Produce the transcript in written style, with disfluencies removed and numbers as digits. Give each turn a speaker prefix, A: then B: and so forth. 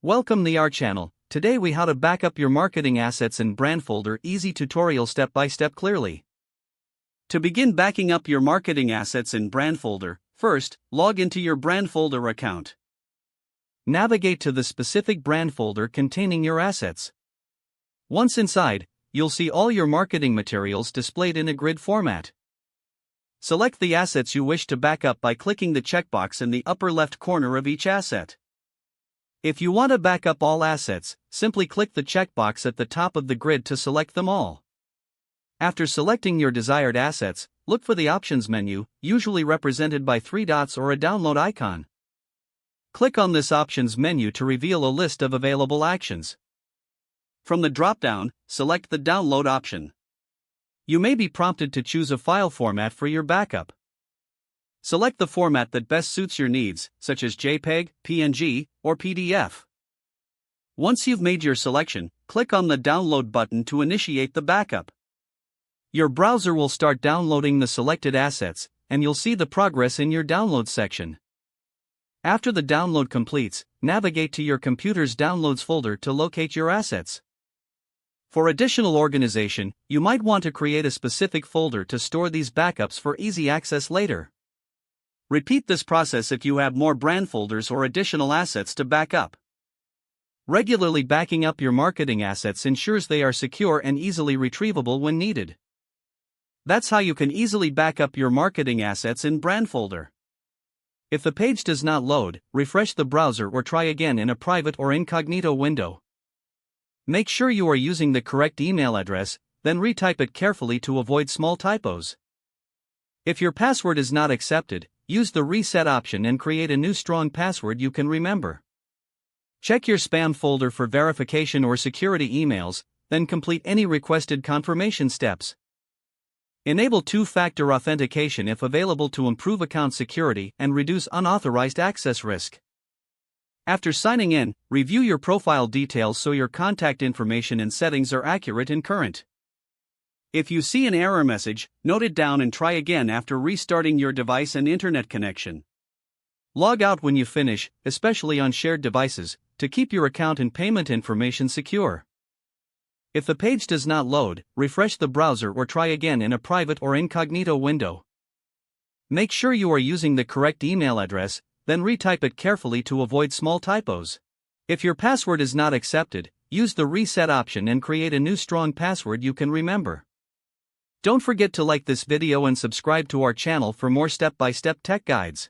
A: Welcome to our channel. Today we how to back up your marketing assets in Brandfolder. Easy tutorial step by step clearly. To begin backing up your marketing assets in Brandfolder, first, log into your Brandfolder account. Navigate to the specific Brandfolder containing your assets. Once inside, you'll see all your marketing materials displayed in a grid format. Select the assets you wish to back up by clicking the checkbox in the upper left corner of each asset. If you want to back up all assets, simply click the checkbox at the top of the grid to select them all. After selecting your desired assets, look for the Options menu, usually represented by 3 dots or a download icon. Click on this Options menu to reveal a list of available actions. From the drop-down, select the Download option. You may be prompted to choose a file format for your backup. Select the format that best suits your needs, such as JPEG, PNG, or PDF. Once you've made your selection, click on the Download button to initiate the backup. Your browser will start downloading the selected assets, and you'll see the progress in your Downloads section. After the download completes, navigate to your computer's Downloads folder to locate your assets. For additional organization, you might want to create a specific folder to store these backups for easy access later. Repeat this process if you have more Brandfolders or additional assets to back up. Regularly backing up your marketing assets ensures they are secure and easily retrievable when needed. That's how you can easily back up your marketing assets in Brandfolder. If the page does not load, refresh the browser or try again in a private or incognito window. Make sure you are using the correct email address, then retype it carefully to avoid small typos. If your password is not accepted, use the Reset option and create a new strong password you can remember. Check your spam folder for verification or security emails, then complete any requested confirmation steps. Enable two-factor authentication if available to improve account security and reduce unauthorized access risk. After signing in, review your profile details so your contact information and settings are accurate and current. If you see an error message, note it down and try again after restarting your device and internet connection. Log out when you finish, especially on shared devices, to keep your account and payment information secure. If the page does not load, refresh the browser or try again in a private or incognito window. Make sure you are using the correct email address, then retype it carefully to avoid small typos. If your password is not accepted, use the Reset option and create a new strong password you can remember. Don't forget to like this video and subscribe to our channel for more step-by-step tech guides.